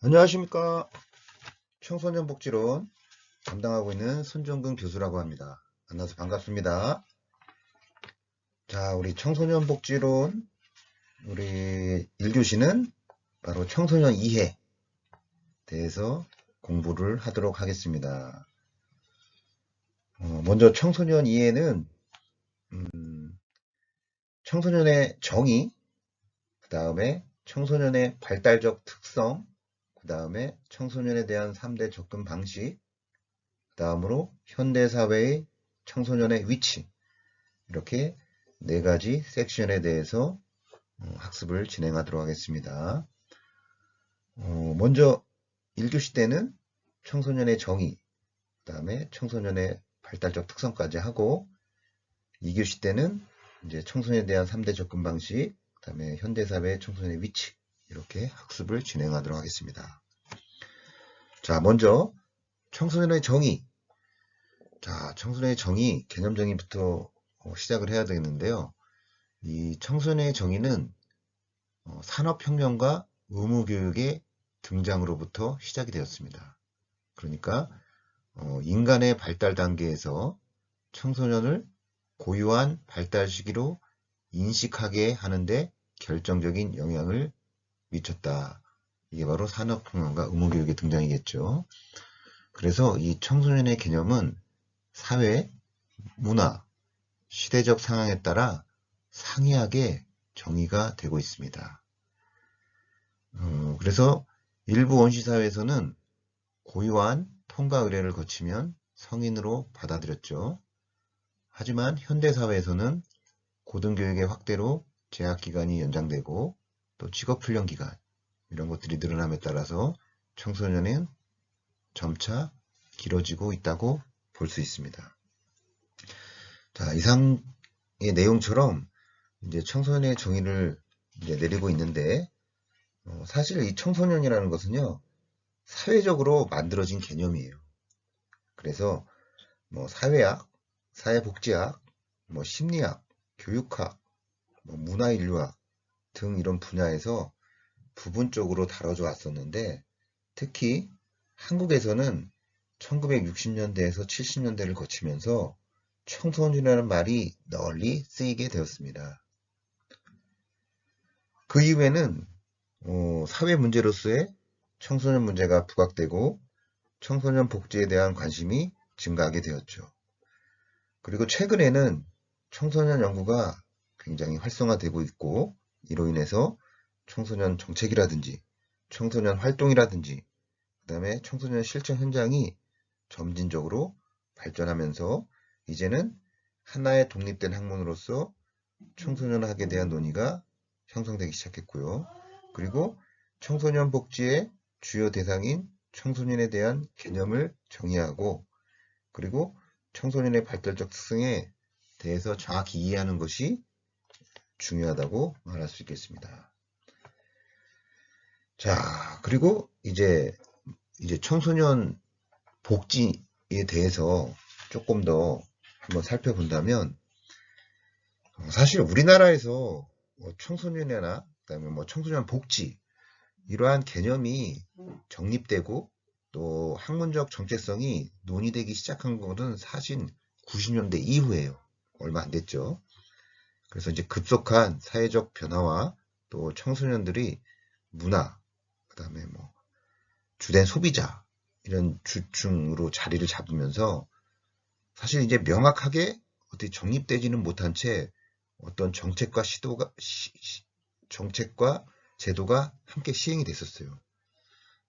안녕하십니까. 청소년 복지론 담당하고 있는 손정근 교수라고 합니다. 만나서 반갑습니다. 자, 우리 청소년 복지론, 우리 1교시는 바로 청소년 이해에 대해서 공부를 하도록 하겠습니다. 먼저 청소년 이해는 청소년의 정의, 그 다음에 청소년의 발달적 특성, 그 다음에 청소년에 대한 3대 접근 방식, 다음으로 현대사회의 청소년의 위치, 이렇게 4가지 섹션에 대해서 학습을 진행하도록 하겠습니다. 먼저 1교시 때는 청소년의 정의, 그 다음에 청소년의 발달적 특성까지 하고, 2교시 때는 이제 청소년에 대한 3대 접근 방식, 그 다음에 현대사회의 청소년의 위치, 이렇게 학습을 진행하도록 하겠습니다. 자, 먼저 청소년의 정의. 자, 청소년의 정의, 개념 정의부터 시작을 해야 되겠는데요. 이 청소년의 정의는 산업혁명과 의무교육의 등장으로부터 시작이 되었습니다. 그러니까 인간의 발달 단계에서 청소년을 고유한 발달 시기로 인식하게 하는데 결정적인 영향을 미쳤다. 이게 바로 산업혁명과 의무교육의 등장이겠죠. 그래서 이 청소년의 개념은 사회, 문화, 시대적 상황에 따라 상이하게 정의가 되고 있습니다. 그래서 일부 원시사회에서는 고유한 통과 의례를 거치면 성인으로 받아들였죠. 하지만 현대사회에서는 고등교육의 확대로 재학기간이 연장되고 또 직업훈련 기간 이런 것들이 늘어남에 따라서 청소년은 점차 길어지고 있다고 볼 수 있습니다. 자, 이상의 내용처럼 이제 청소년의 정의를 이제 내리고 있는데 사실 이 청소년이라는 것은요 사회적으로 만들어진 개념이에요. 그래서 뭐 사회학, 사회복지학, 뭐 심리학, 교육학, 뭐 문화인류학 등 이런 분야에서 부분적으로 다뤄져 왔었는데 특히 한국에서는 1960년대에서 70년대를 거치면서 청소년이라는 말이 널리 쓰이게 되었습니다. 그 이후에는 사회 문제로서의 청소년 문제가 부각되고 청소년 복지에 대한 관심이 증가하게 되었죠. 그리고 최근에는 청소년 연구가 굉장히 활성화되고 있고 이로 인해서 청소년 정책이라든지 청소년 활동이라든지 그 다음에 청소년 실천 현장이 점진적으로 발전하면서 이제는 하나의 독립된 학문으로서 청소년학에 대한 논의가 형성되기 시작했고요. 그리고 청소년 복지의 주요 대상인 청소년에 대한 개념을 정의하고 그리고 청소년의 발달적 특성에 대해서 정확히 이해하는 것이 중요하다고 말할 수 있겠습니다. 자, 그리고 이제 청소년 복지에 대해서 조금 더 한번 살펴본다면 사실 우리나라에서 청소년이나 그다음에 뭐 청소년 복지 이러한 개념이 정립되고 또 학문적 정체성이 논의되기 시작한 것은 사실 90년대 이후에요. 얼마 안 됐죠. 그래서 이제 급속한 사회적 변화와 또 청소년들이 문화, 그다음에 뭐 주된 소비자 이런 주충으로 자리를 잡으면서 사실 이제 명확하게 어떻게 정립되지는 못한 채 어떤 정책과 정책과 제도가 함께 시행이 됐었어요.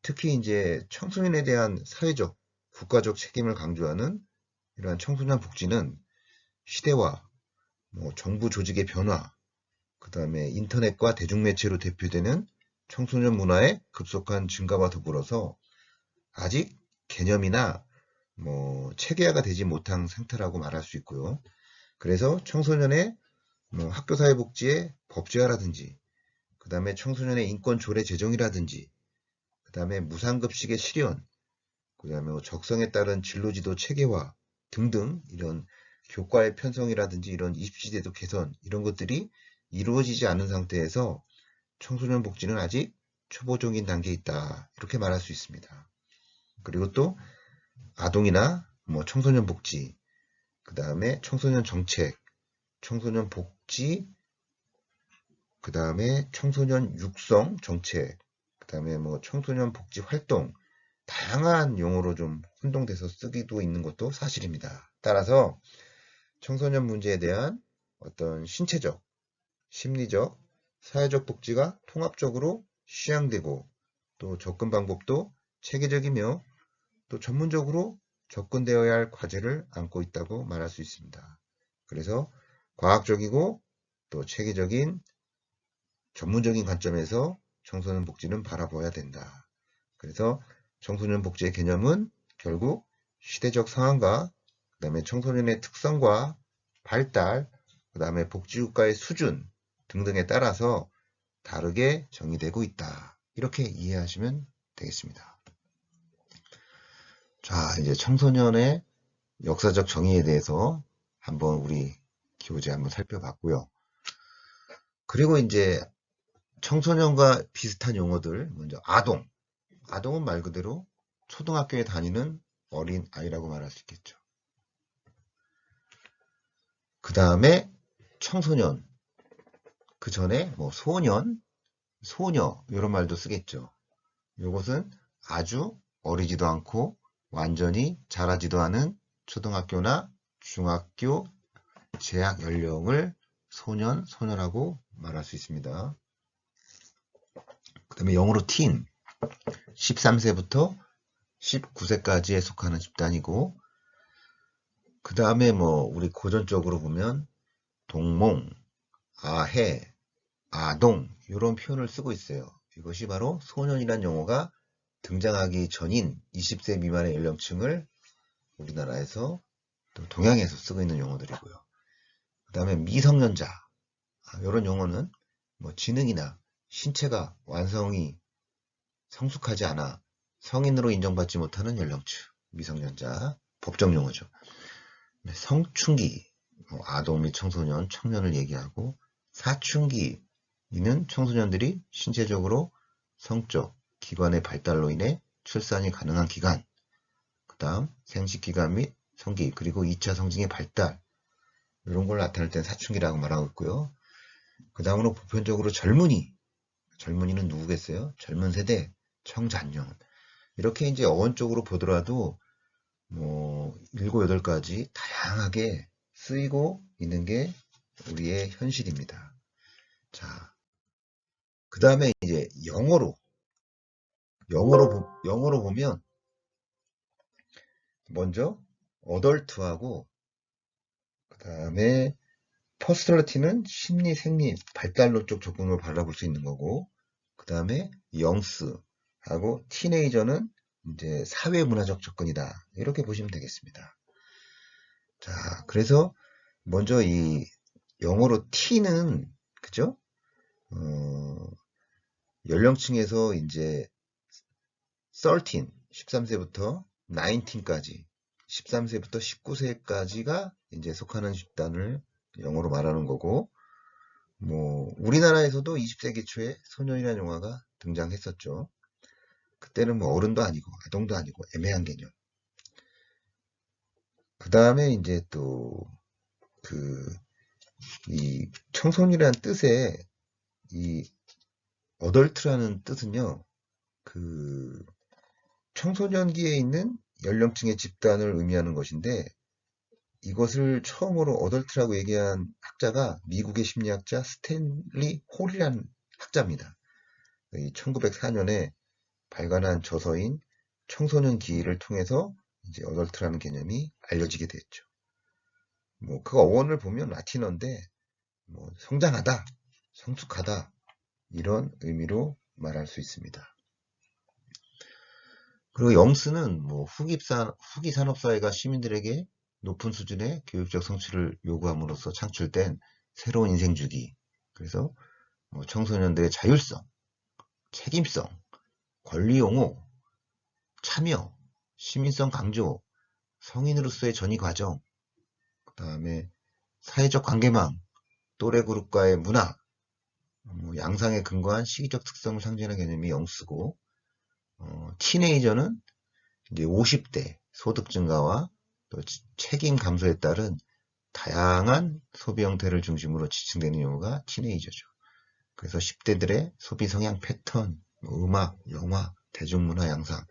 특히 이제 청소년에 대한 사회적, 국가적 책임을 강조하는 이러한 청소년 복지는 시대와 뭐 정부 조직의 변화, 그 다음에 인터넷과 대중매체로 대표되는 청소년 문화의 급속한 증가와 더불어서 아직 개념이나 뭐 체계화가 되지 못한 상태라고 말할 수 있고요. 그래서 청소년의 뭐 학교사회복지의 법제화라든지 그 다음에 청소년의 인권 조례 제정이라든지 그 다음에 무상급식의 실현 그 다음에 뭐 적성에 따른 진로지도 체계화 등등 이런 교과의 편성이라든지 이런 입시제도 개선 이런 것들이 이루어지지 않은 상태에서 청소년 복지는 아직 초보적인 단계에 있다. 이렇게 말할 수 있습니다. 그리고 또 아동이나 뭐 청소년 복지, 그 다음에 청소년 정책, 청소년 복지, 그 다음에 청소년 육성 정책, 그 다음에 뭐 청소년 복지 활동, 다양한 용어로 좀 혼동돼서 쓰기도 있는 것도 사실입니다. 따라서 청소년 문제에 대한 어떤 신체적, 심리적, 사회적 복지가 통합적으로 시향되고 또 접근 방법도 체계적이며 또 전문적으로 접근되어야 할 과제를 안고 있다고 말할 수 있습니다. 그래서 과학적이고 또 체계적인 전문적인 관점에서 청소년 복지는 바라봐야 된다. 그래서 청소년 복지의 개념은 결국 시대적 상황과 그 다음에 청소년의 특성과 발달, 그 다음에 복지국가의 수준 등등에 따라서 다르게 정의되고 있다. 이렇게 이해하시면 되겠습니다. 자, 이제 청소년의 역사적 정의에 대해서 한번 우리 교재 한번 살펴봤고요. 그리고 이제 청소년과 비슷한 용어들, 먼저 아동. 아동은 말 그대로 초등학교에 다니는 어린 아이라고 말할 수 있겠죠. 그 다음에 청소년, 그 전에 뭐 소년, 소녀 이런 말도 쓰겠죠. 이것은 아주 어리지도 않고 완전히 자라지도 않은 초등학교나 중학교 재학 연령을 소년, 소녀라고 말할 수 있습니다. 그 다음에 영어로 teen, 13세부터 19세까지에 속하는 집단이고, 그 다음에 뭐 우리 고전적으로 보면 동몽, 아해, 아동 이런 표현을 쓰고 있어요. 이것이 바로 소년이란 용어가 등장하기 전인 20세 미만의 연령층을 우리나라에서 또 동양에서 쓰고 있는 용어들이고요. 그 다음에 미성년자 이런 용어는 뭐 지능이나 신체가 완성이 성숙하지 않아 성인으로 인정받지 못하는 연령층 미성년자 법정 용어죠. 성춘기 아동 및 청소년, 청년을 얘기하고 사춘기 이는 청소년들이 신체적으로 성적 기관의 발달로 인해 출산이 가능한 기간, 그 다음 생식기관 및 성기 그리고 2차 성징의 발달 이런 걸 나타낼 땐 사춘기라고 말하고 있고요. 그 다음으로 보편적으로 젊은이는 누구겠어요? 젊은 세대, 청장년 이렇게 이제 어원적으로 보더라도 뭐 7, 8가지 다양하게 쓰이고 있는 게 우리의 현실입니다. 자, 그 다음에 이제 영어로 보면 먼저 어덜트하고 그 다음에 퍼스널리티는 심리, 생리, 발달로 쪽 접근을 바라볼 수 있는 거고 그 다음에 영스하고 티네이저는 이제 사회문화적 접근이다. 이렇게 보시면 되겠습니다. 자, 그래서 먼저 이 영어로 T는 그죠? 연령층에서 이제 13세부터 19까지 13세부터 19세까지가 이제 속하는 집단을 영어로 말하는 거고 뭐 우리나라에서도 20세기 초에 소년이라는 영화가 등장했었죠. 그때는 뭐 어른도 아니고 아동도 아니고 애매한 개념. 그 다음에 이제 또 이 청소년이라는 뜻의 이 어덜트라는 뜻은요. 그 청소년기에 있는 연령층의 집단을 의미하는 것인데 이것을 처음으로 어덜트라고 얘기한 학자가 미국의 심리학자 스탠리 홀이라는 학자입니다. 1904년에 발간한 저서인 청소년 기를 통해서 이제 어덜트라는 개념이 알려지게 됐죠. 뭐 그 어원을 보면 라틴어인데 뭐 성장하다, 성숙하다 이런 의미로 말할 수 있습니다. 그리고 영스는 뭐 후기 산업사회가 시민들에게 높은 수준의 교육적 성취를 요구함으로써 창출된 새로운 인생 주기. 그래서 뭐 청소년들의 자율성, 책임성, 권리 옹호, 참여, 시민성 강조, 성인으로서의 전이 과정, 그 다음에 사회적 관계망, 또래 그룹과의 문화, 양상에 근거한 시기적 특성을 상징하는 개념이 영수고, 티네이저는 이제 50대 소득 증가와 또 책임 감소에 따른 다양한 소비 형태를 중심으로 지칭되는 용어가 티네이저죠. 그래서 10대들의 소비 성향 패턴, 음악, 영화, 대중문화 양상,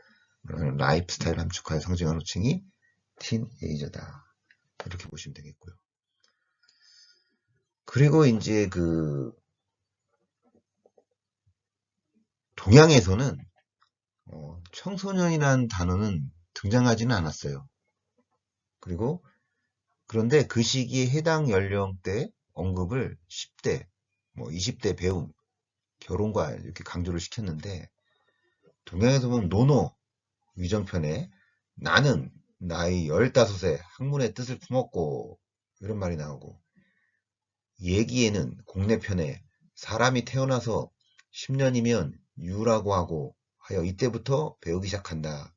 라이프 스타일 함축하여 상징하는 호칭이 티네이저다. 이렇게 보시면 되겠고요. 그리고 이제 동양에서는 청소년이라는 단어는 등장하지는 않았어요. 그런데 그 시기에 해당 연령대 언급을 10대, 20대 배움, 결혼과 이렇게 강조를 시켰는데, 동양에서 보면 노노 위정편에 나는 나이 15에 학문의 뜻을 품었고 이런 말이 나오고, 얘기에는 공내편에 사람이 태어나서 10년이면 유라고 하고 하여 이때부터 배우기 시작한다.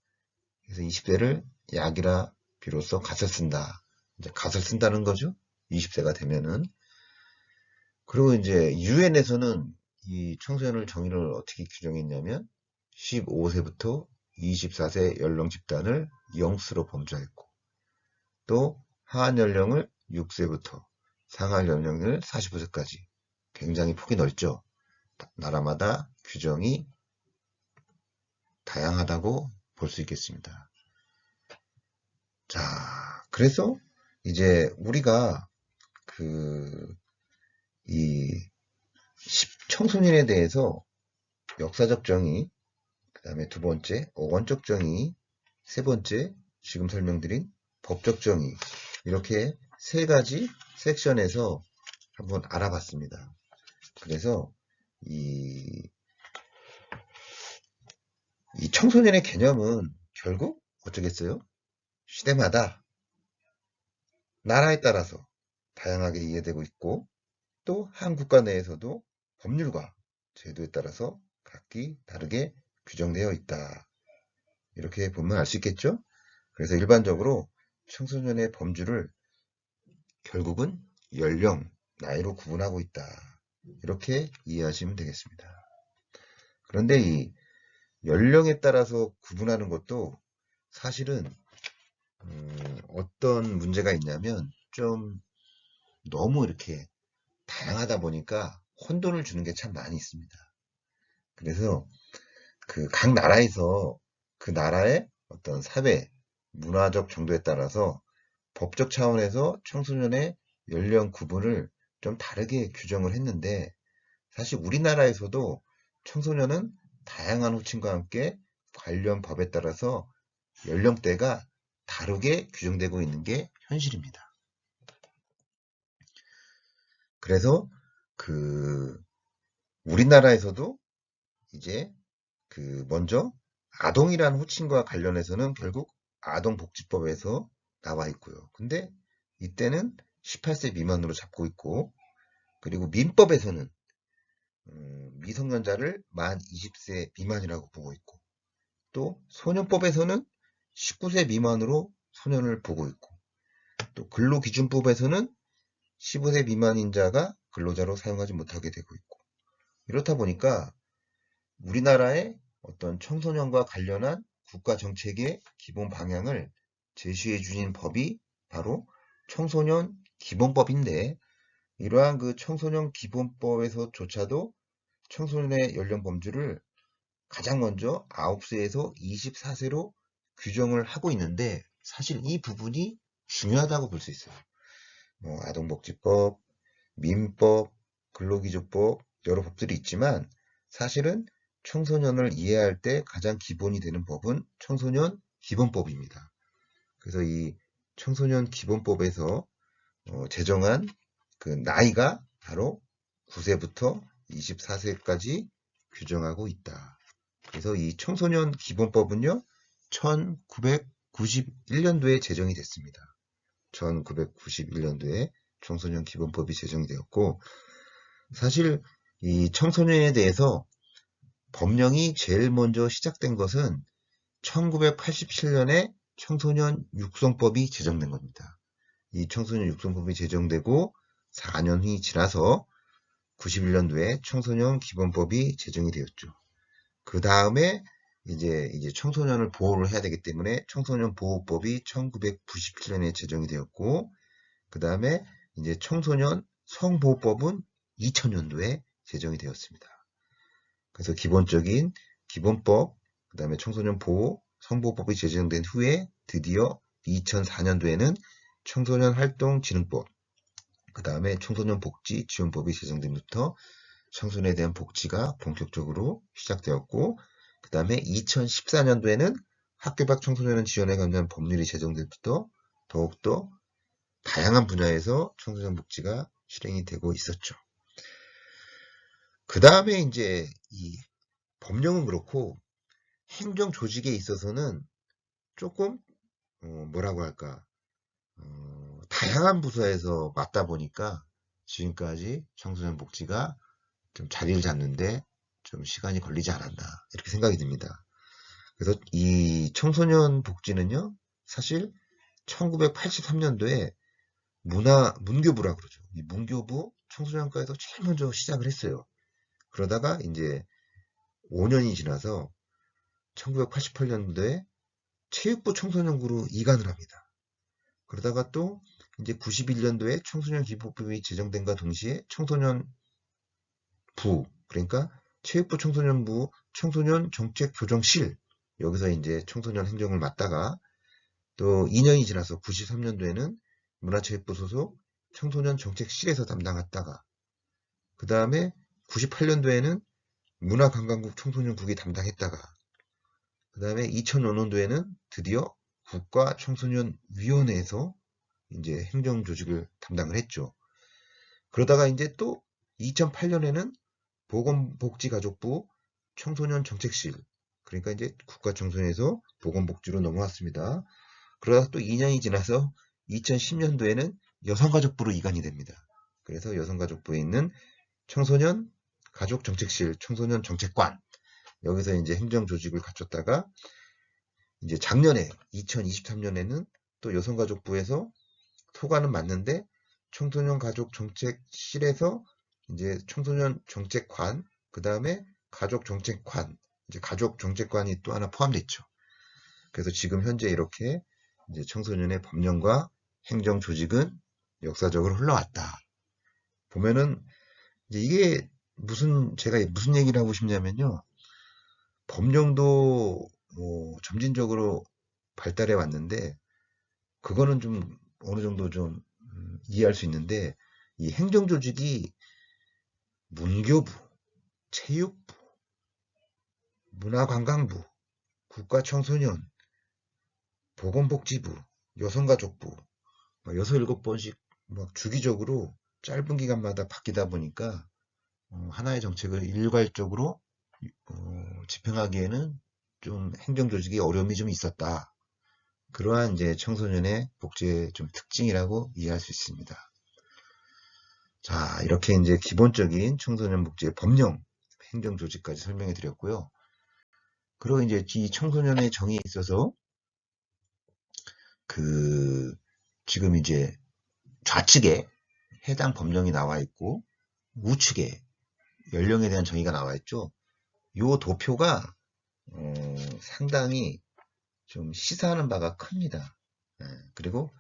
그래서 20대를 약이라 비로소 갓을 쓴다. 이제 갓을 쓴다는 거죠. 20세가 되면은. 그리고 이제 유엔에서는 이 청소년을 정의를 어떻게 규정했냐면 15세부터 24세 연령 집단을 영수로 범주했고, 또 하한 연령을 6세부터 상하 연령을 45세까지, 굉장히 폭이 넓죠. 나라마다 규정이 다양하다고 볼 수 있겠습니다. 자, 그래서 이제 우리가 이 청소년에 대해서 역사적 정의, 그 다음에 두 번째 어원적 정의, 세 번째 지금 설명드린 법적 정의, 이렇게 세 가지 섹션에서 한번 알아봤습니다. 그래서 이 청소년의 개념은 결국 어쩌겠어요? 시대마다 나라에 따라서 다양하게 이해되고 있고, 또 한 국가 내에서도 법률과 제도에 따라서 각기 다르게 규정되어 있다. 이렇게 보면 알 수 있겠죠? 그래서 일반적으로 청소년의 범주를 결국은 연령, 나이로 구분하고 있다. 이렇게 이해하시면 되겠습니다. 그런데 이 연령에 따라서 구분하는 것도 사실은 어떤 문제가 있냐면 좀 너무 이렇게 다양하다 보니까 혼돈을 주는 게 참 많이 있습니다. 그래서 각 나라에서 그 나라의 어떤 사회, 문화적 정도에 따라서 법적 차원에서 청소년의 연령 구분을 좀 다르게 규정을 했는데, 사실 우리나라에서도 청소년은 다양한 호칭과 함께 관련 법에 따라서 연령대가 다르게 규정되고 있는 게 현실입니다. 그래서 우리나라에서도 이제 먼저 아동이라는 호칭과 관련해서는 결국 아동복지법에서 나와 있고요. 근데 이때는 18세 미만으로 잡고 있고, 그리고 민법에서는 미성년자를 만 20세 미만이라고 보고 있고, 또 소년법에서는 19세 미만으로 소년을 보고 있고, 또 근로기준법에서는 15세 미만인 자가 근로자로 사용하지 못하게 되고 있고, 이렇다 보니까 우리나라의 어떤 청소년과 관련한 국가 정책의 기본 방향을 제시해 주신 법이 바로 청소년 기본법인데, 이러한 청소년 기본법에서조차도 청소년의 연령 범주를 가장 먼저 9세에서 24세로 규정을 하고 있는데, 사실 이 부분이 중요하다고 볼 수 있어요. 아동복지법, 민법, 근로기준법, 여러 법들이 있지만 사실은 청소년을 이해할 때 가장 기본이 되는 법은 청소년 기본법입니다. 그래서 이 청소년 기본법에서 제정한 나이가 바로 9세부터 24세까지 규정하고 있다. 그래서 이 청소년 기본법은요, 1991년도에 제정이 됐습니다. 1991년도에 청소년 기본법이 제정이 되었고, 사실 이 청소년에 대해서 법령이 제일 먼저 시작된 것은 1987년에 청소년 육성법이 제정된 겁니다. 이 청소년 육성법이 제정되고 4년이 지나서 91년도에 청소년 기본법이 제정이 되었죠. 그 다음에 이제 청소년을 보호를 해야 되기 때문에 청소년 보호법이 1997년에 제정이 되었고, 그 다음에 이제 청소년 성보호법은 2000년도에 제정이 되었습니다. 그래서 기본적인 기본법, 그 다음에 청소년 보호, 성보호법이 제정된 후에 드디어 2004년도에는 청소년 활동진흥법, 그 다음에 청소년 복지 지원법이 제정된부터 청소년에 대한 복지가 본격적으로 시작되었고, 그 다음에 2014년도에는 학교 밖 청소년 지원에 관한 법률이 제정된부터 더욱더 다양한 분야에서 청소년 복지가 실행이 되고 있었죠. 그 다음에 이제 이 법령은 그렇고 행정 조직에 있어서는 조금 뭐라고 할까, 다양한 부서에서 맡다 보니까 지금까지 청소년 복지가 좀 자리를 잡는데 좀 시간이 걸리지 않았나 이렇게 생각이 듭니다. 그래서 이 청소년 복지는요, 사실 1983년도에 문교부라 그러죠. 이 문교부 청소년과에서 제일 먼저 시작을 했어요. 그러다가 이제 5년이 지나서 1988년도에 체육부 청소년부로 이관을 합니다. 그러다가 또 이제 91년도에 청소년 기본법이 제정된과 동시에 청소년부, 그러니까 체육부 청소년부 청소년 정책 교정실, 여기서 이제 청소년 행정을 맡다가 또 2년이 지나서 93년도에는 문화체육부 소속 청소년 정책실에서 담당했다가, 그 다음에 98년도에는 문화관광국 청소년국이 담당했다가, 그 다음에 2005년도에는 드디어 국가청소년위원회에서 이제 행정조직을 담당을 했죠. 그러다가 이제 또 2008년에는 보건복지가족부 청소년정책실, 그러니까 이제 국가청소년에서 보건복지로 넘어왔습니다. 그러다 또 2년이 지나서 2010년도에는 여성가족부로 이관이 됩니다. 그래서 여성가족부에 있는 청소년 가족정책실, 청소년 정책관, 여기서 이제 행정조직을 갖췄다가 이제 작년에 2023년에는 또 여성가족부에서 소관은 맞는데 청소년 가족정책실에서 이제 청소년 정책관, 그 다음에 가족정책관, 이제 가족정책관이 또 하나 포함됐죠. 그래서 지금 현재 이렇게 이제 청소년의 법령과 행정 조직은 역사적으로 흘러왔다. 보면은 이제 이게 제가 무슨 얘기를 하고 싶냐면요. 법령도 뭐 점진적으로 발달해 왔는데 그거는 좀 어느 정도 좀 이해할 수 있는데, 이 행정 조직이 문교부, 체육부, 문화관광부, 국가청소년, 보건복지부, 여성가족부, 6, 7번씩 막 주기적으로 짧은 기간마다 바뀌다 보니까 하나의 정책을 일괄적으로 집행하기에는 좀 행정조직의 어려움이 좀 있었다. 그러한 이제 청소년의 복지의 좀 특징이라고 이해할 수 있습니다. 자, 이렇게 이제 기본적인 청소년 복지의 법령, 행정조직까지 설명해 드렸고요. 그리고 이제 이 청소년의 정의에 있어서 지금 이제 좌측에 해당 법령이 나와 있고 우측에 연령에 대한 정의가 나와 있죠. 요 도표가 상당히 좀 시사하는 바가 큽니다. 그리고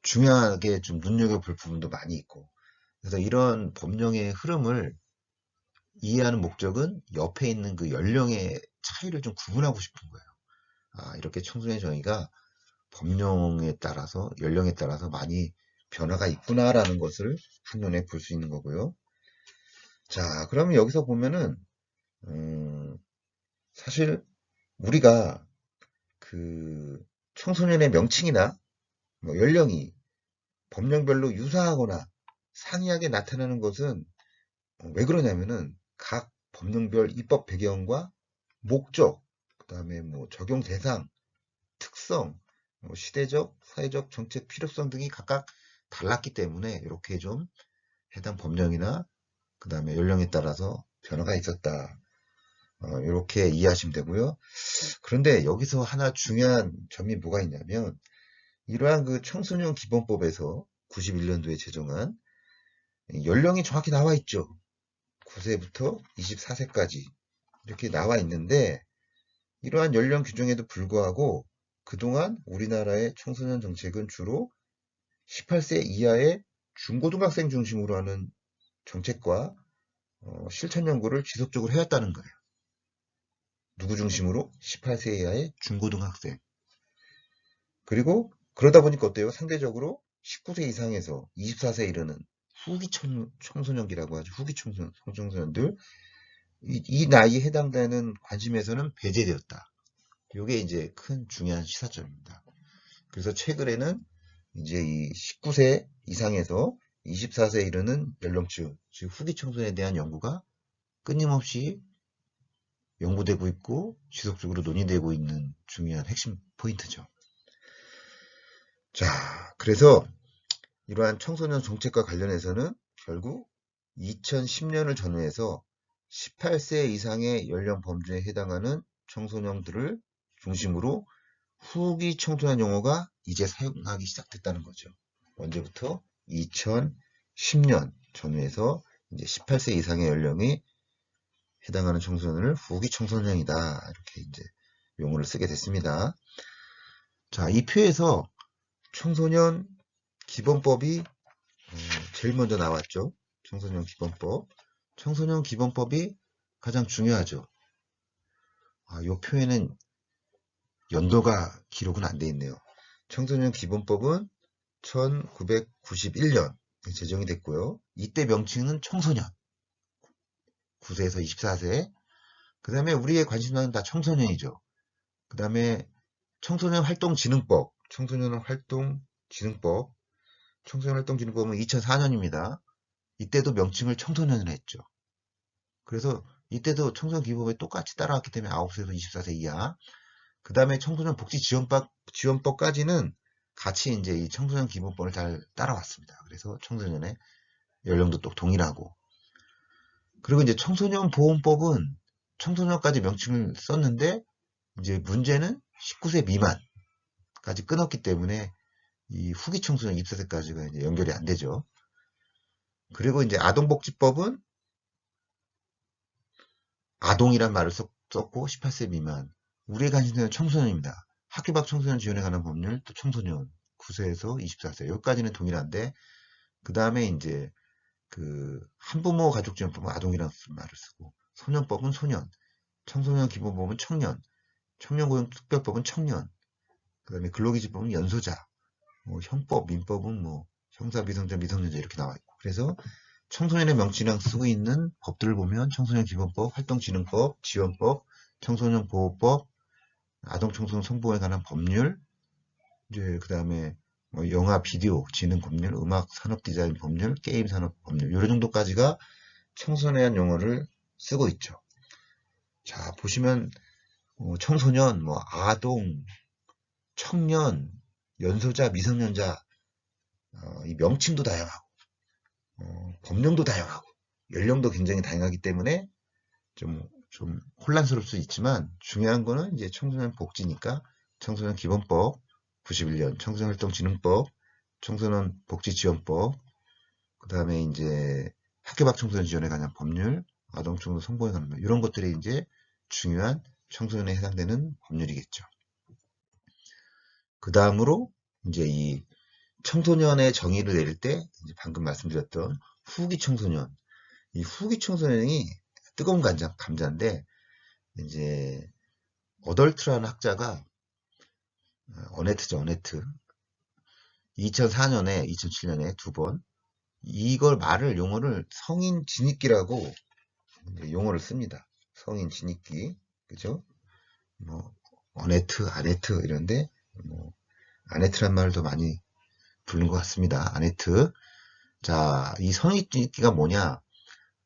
중요하게 좀 눈여겨볼 부분도 많이 있고, 그래서 이런 법령의 흐름을 이해하는 목적은 옆에 있는 그 연령의 차이를 좀 구분하고 싶은 거예요. 이렇게 청소년 정의가 법령에 따라서 연령에 따라서 많이 변화가 있구나라는 것을 한눈에 볼 수 있는 거고요. 자, 그러면 여기서 보면은 사실 우리가 그 청소년의 명칭이나 뭐 연령이 법령별로 유사하거나 상이하게 나타나는 것은 왜 그러냐면은 각 법령별 입법 배경과 목적, 그 다음에 뭐 적용 대상, 특성, 시대적, 사회적 정책 필요성 등이 각각 달랐기 때문에 이렇게 좀 해당 법령이나 그 다음에 연령에 따라서 변화가 있었다. 이렇게 이해하시면 되고요. 그런데 여기서 하나 중요한 점이 뭐가 있냐면, 이러한 그 청소년 기본법에서 91년도에 제정한 연령이 정확히 나와 있죠. 9세부터 24세까지 이렇게 나와 있는데 이러한 연령 규정에도 불구하고 그동안 우리나라의 청소년 정책은 주로 18세 이하의 중고등학생 중심으로 하는 정책과 실천 연구를 지속적으로 해왔다는 거예요. 누구 중심으로? 18세 이하의 중고등학생. 그리고 그러다 보니까 어때요? 상대적으로 19세 이상에서 24세 이르는 후기 청소년기라고 하죠. 후기 청소년들. 이 나이에 해당되는 관심에서는 배제되었다. 이게 이제 큰 중요한 시사점입니다. 그래서 최근에는 이제 이 19세 이상에서 24세 이르는 연령층, 즉 후기 청소년에 대한 연구가 끊임없이 연구되고 있고 지속적으로 논의되고 있는 중요한 핵심 포인트죠. 자, 그래서 이러한 청소년 정책과 관련해서는 결국 2010년을 전후해서 18세 이상의 연령 범주에 해당하는 청소년들을 중심으로 후기 청소년 용어가 이제 사용하기 시작됐다는 거죠. 언제부터? 2010년 전후해서 이제 18세 이상의 연령이 해당하는 청소년을 후기 청소년이다. 이렇게 이제 용어를 쓰게 됐습니다. 자, 이 표에서 청소년 기본법이 제일 먼저 나왔죠. 청소년 기본법. 청소년 기본법이 가장 중요하죠. 이 표에는 연도가 기록은 안 돼 있네요. 청소년 기본법은 1991년 제정이 됐고요. 이때 명칭은 청소년. 9세에서 24세. 그 다음에 우리의 관심사는 다 청소년이죠. 그 다음에 청소년 활동진흥법. 청소년 활동진흥법은 2004년입니다. 이때도 명칭을 청소년을 했죠. 그래서 이때도 청소년 기본법에 똑같이 따라왔기 때문에 9세에서 24세 이하. 그 다음에 청소년 복지 지원법까지는 같이 이제 이 청소년 기본법을 잘 따라왔습니다. 그래서 청소년의 연령도 또 동일하고. 그리고 이제 청소년 보험법은 청소년까지 명칭을 썼는데 이제 문제는 19세 미만까지 끊었기 때문에 이 후기 청소년 24세까지가 이제 연결이 안 되죠. 그리고 이제 아동복지법은 아동이란 말을 썼고 18세 미만. 우리의 관심사는 청소년입니다. 학교 밖 청소년 지원에 관한 법률, 또 청소년 9세에서 24세 여기까지는 동일한데 그 다음에 이제 그 한부모 가족지원법은 아동이라는 말을 쓰고 소년법은 소년, 청소년 기본법은 청년, 청년고용특별법은 청년, 그 다음에 근로기준법은 연소자, 뭐 형법, 민법은 뭐 형사, 미성년, 미성년자 이렇게 나와 있고 그래서 청소년의 명칭이랑 쓰고 있는 법들을 보면 청소년 기본법, 활동진흥법, 지원법, 청소년 보호법, 아동청소년 성보호에 관한 법률, 이제 그 다음에 뭐 영화, 비디오, 진흥 법률, 음악, 산업 디자인 법률, 게임 산업 법률 이런 정도까지가 청소년에 대한 용어를 쓰고 있죠. 자 보시면 청소년, 뭐 아동, 청년, 연소자, 미성년자 이 명칭도 다양하고 법령도 다양하고 연령도 굉장히 다양하기 때문에 좀 혼란스러울 수 있지만 중요한 거는 이제 청소년 복지니까 청소년 기본법 91년, 청소년활동진흥법, 청소년 복지지원법, 그 다음에 이제 학교 밖 청소년 지원에 관한 법률, 아동 청소년 성보호에 관한 법률 이런 것들이 이제 중요한 청소년에 해당되는 법률이겠죠. 그 다음으로 이제 이 청소년의 정의를 내릴 때 이제 방금 말씀드렸던 후기 청소년, 이 후기 청소년이 뜨거운 감자인데 이제 어덜트라는 학자가 어네트죠, 어네트. 2004년에 2007년에 두 번 이걸 용어를 성인 진입기라고 용어를 씁니다. 성인 진입기, 그죠? 뭐 어네트, 아네트 이런데 뭐 아네트란 말을 더 많이 부르는 것 같습니다. 아네트. 자, 이 성인 진입기가 뭐냐?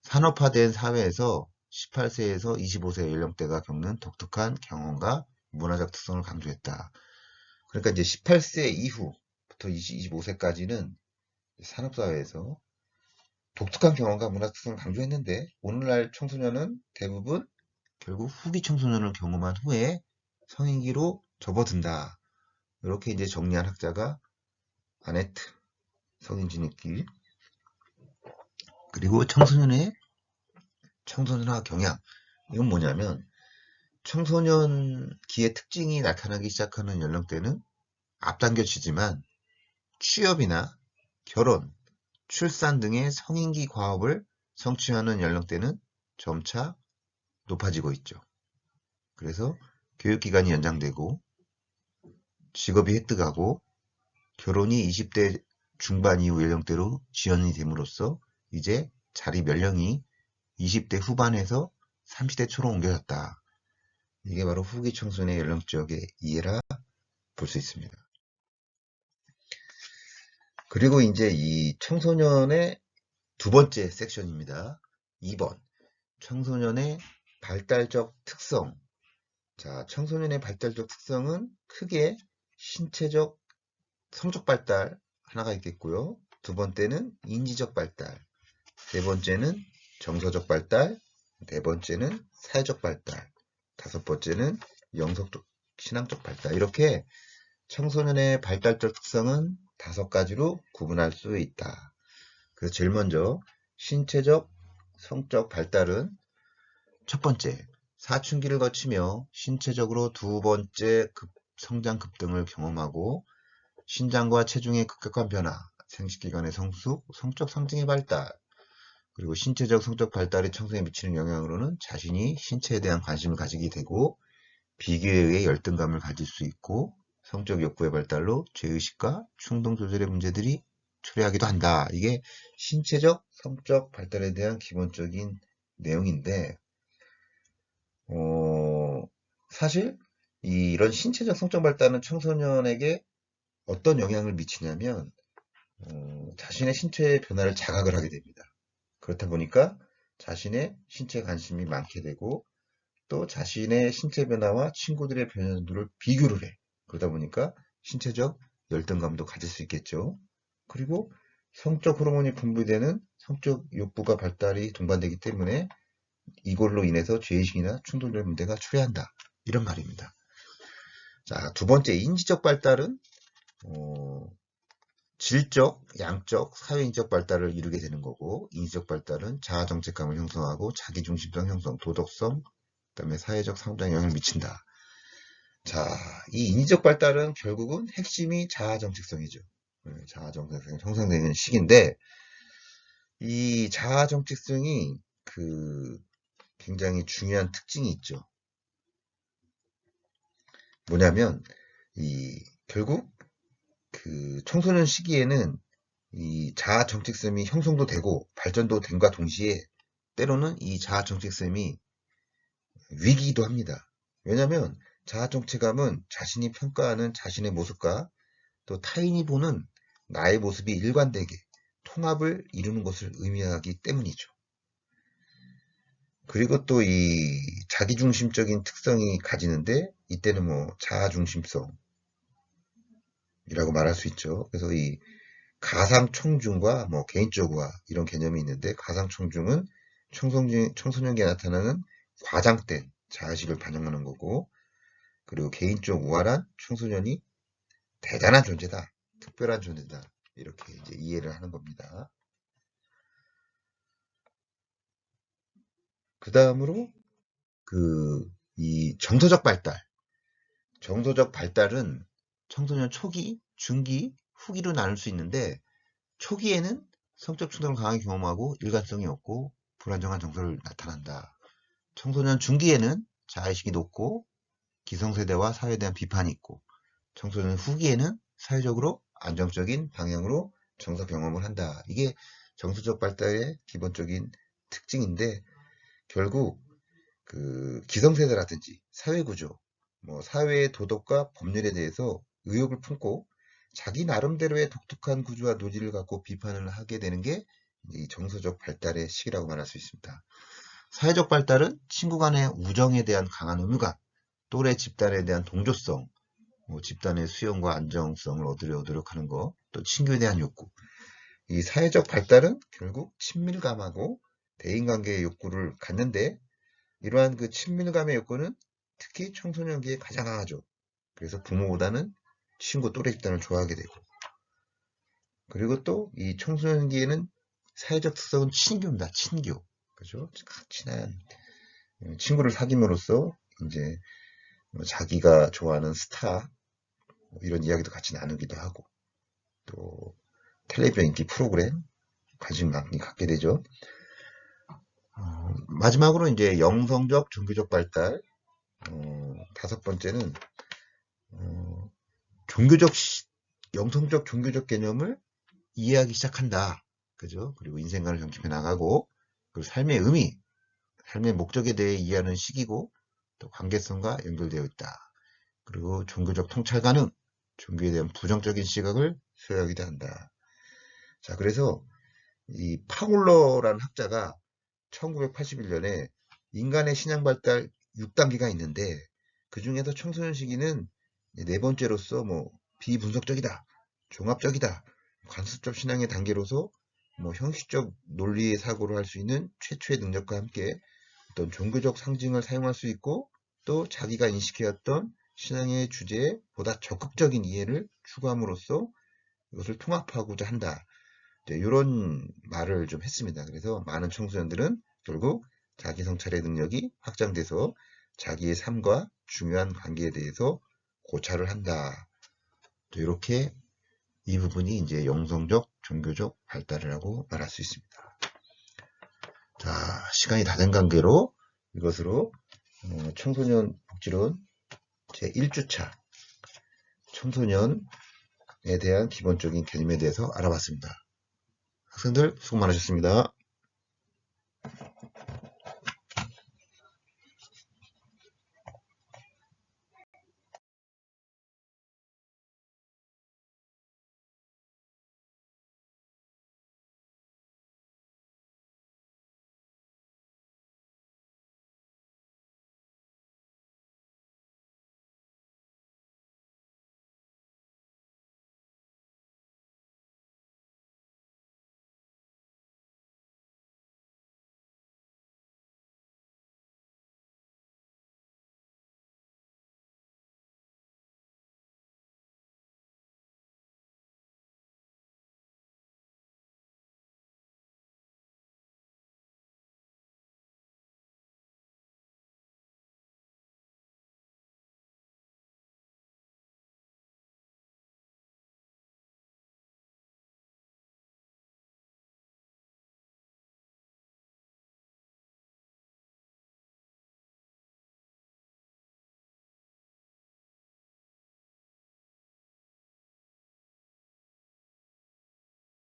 산업화된 사회에서 18세에서 25세 연령대가 겪는 독특한 경험과 문화적 특성을 강조했다. 그러니까 이제 18세 이후부터 25세까지는 산업사회에서 독특한 경험과 문화적 특성을 강조했는데 오늘날 청소년은 대부분 결국 후기 청소년을 경험한 후에 성인기로 접어든다. 이렇게 이제 정리한 학자가 아네트 성인 진입기 그리고 청소년화 경향. 이건 뭐냐면 청소년기의 특징이 나타나기 시작하는 연령대는 앞당겨지지만 취업이나 결혼, 출산 등의 성인기 과업을 성취하는 연령대는 점차 높아지고 있죠. 그래서 교육기간이 연장되고 직업이 획득하고 결혼이 20대 중반 이후 연령대로 지연이 됨으로써 이제 자립 연령이 20대 후반에서 30대 초로 옮겨졌다. 이게 바로 후기 청소년의 연령적의 이해라 볼 수 있습니다. 그리고 이제 이 청소년의 두 번째 섹션입니다. 2번. 청소년의 발달적 특성. 자, 청소년의 발달적 특성은 크게 신체적, 성적 발달 하나가 있겠고요. 두 번째는 인지적 발달. 세 번째는 정서적 발달. 네 번째는 사회적 발달. 다섯 번째는 영성적, 신앙적 발달. 이렇게 청소년의 발달적 특성은 5가지로 구분할 수 있다. 그래서 제일 먼저 신체적, 성적 발달은 첫 번째, 사춘기를 거치며 신체적으로 두 번째 성장 급등을 경험하고 신장과 체중의 급격한 변화, 생식기관의 성숙, 성적 상징의 발달, 그리고 신체적, 성적 발달이 청소년에 미치는 영향으로는 자신이 신체에 대한 관심을 가지게 되고 비교에 의해 열등감을 가질 수 있고 성적 욕구의 발달로 죄의식과 충동 조절의 문제들이 초래하기도 한다. 이게 신체적, 성적 발달에 대한 기본적인 내용인데 사실 이런 신체적, 성적 발달은 청소년에게 어떤 영향을 미치냐면 자신의 신체의 변화를 자각을 하게 됩니다. 그렇다 보니까 자신의 신체에 관심이 많게 되고 또 자신의 신체 변화와 친구들의 변화들을 비교를 해. 그러다 보니까 신체적 열등감도 가질 수 있겠죠. 그리고 성적 호르몬이 분비되는 성적 욕구가 발달이 동반되기 때문에 이걸로 인해서 죄의식이나 충동적 문제가 초래한다. 이런 말입니다. 자, 두 번째 인지적 발달은 질적, 양적, 사회인적 발달을 이루게 되는 거고 인지적 발달은 자아정체감을 형성하고 자기중심성 형성, 도덕성, 그다음에 사회적 성장에 영향을 미친다. 자, 이 인지적 발달은 결국은 핵심이 자아정체성이죠. 자아정체성이 형성되는 시기인데 이 자아정체성이 굉장히 중요한 특징이 있죠. 뭐냐면 결국 청소년 시기에는 이 자아 정체성이 형성도 되고 발전도 됨과 동시에 때로는 이 자아 정체성이 위기이기도 합니다. 왜냐하면 자아 정체감은 자신이 평가하는 자신의 모습과 또 타인이 보는 나의 모습이 일관되게 통합을 이루는 것을 의미하기 때문이죠. 그리고 또 이 자기중심적인 특성이 가지는데 이때는 뭐 자아중심성이라고 말할 수 있죠. 그래서 이 가상청중과 뭐 개인적우화 이런 개념이 있는데 가상청중은 청소년기에 나타나는 과장된 자아식을 반영하는 거고 그리고 개인적 우화란 청소년이 대단한 존재다, 특별한 존재다 이렇게 이제 이해를 하는 겁니다. 그 다음으로 이 정서적 발달. 정서적 발달은 청소년 초기, 중기, 후기로 나눌 수 있는데 초기에는 성적 충동을 강하게 경험하고 일관성이 없고 불안정한 정서를 나타난다. 청소년 중기에는 자아의식이 높고 기성세대와 사회에 대한 비판이 있고 청소년 후기에는 사회적으로 안정적인 방향으로 정서 경험을 한다. 이게 정서적 발달의 기본적인 특징인데 결국 기성세대라든지 사회구조, 뭐 사회의 도덕과 법률에 대해서 의혹을 품고 자기 나름대로의 독특한 구조와 노지를 갖고 비판을 하게 되는 게 이 정서적 발달의 시기라고 말할 수 있습니다. 사회적 발달은 친구 간의 우정에 대한 강한 의무감, 또래 집단에 대한 동조성, 뭐 집단의 수용과 안정성을 얻으려고 하는 거, 또 친구에 대한 욕구. 이 사회적 발달은 결국 친밀감하고 대인관계의 욕구를 갖는데 이러한 친밀감의 욕구는 특히 청소년기에 가장 강하죠. 그래서 부모보다는 친구 또래 집단을 좋아하게 되고 그리고 또 이 청소년기에는 사회적 특성은 친교입니다. 친교. 그죠? 친한 친구를 사귐으로써 이제 자기가 좋아하는 스타 이런 이야기도 같이 나누기도 하고 또 텔레비전 인기 프로그램 관심 많이 갖게 되죠. 마지막으로 이제 영성적 종교적 발달. 다섯 번째는 영성적 종교적 개념을 이해하기 시작한다. 그죠? 그리고 인생관을 정립해 나가고, 그리고 삶의 의미, 삶의 목적에 대해 이해하는 시기고, 또 관계성과 연결되어 있다. 그리고 종교적 통찰 가능, 종교에 대한 부정적인 시각을 소유하기도 한다. 자, 그래서 이 파울러라는 학자가 1981년에 인간의 신앙 발달 6단계가 있는데 그 중에서 청소년 시기는 네 번째로서 비분석적이다, 종합적이다, 관습적 신앙의 단계로서 형식적 논리의 사고를 할 수 있는 최초의 능력과 함께 어떤 종교적 상징을 사용할 수 있고 또 자기가 인식해왔던 신앙의 주제에 보다 적극적인 이해를 추구함으로써 이것을 통합하고자 한다. 이런 말을 좀 했습니다. 그래서 많은 청소년들은 결국 자기 성찰의 능력이 확장돼서 자기의 삶과 중요한 관계에 대해서 고찰을 한다. 이렇게 이 부분이 이제 영성적, 종교적 발달이라고 말할 수 있습니다. 자, 시간이 다 된 관계로 이것으로 청소년 복지론 제1주차 청소년에 대한 기본적인 개념에 대해서 알아봤습니다. 학생들 수고 많으셨습니다.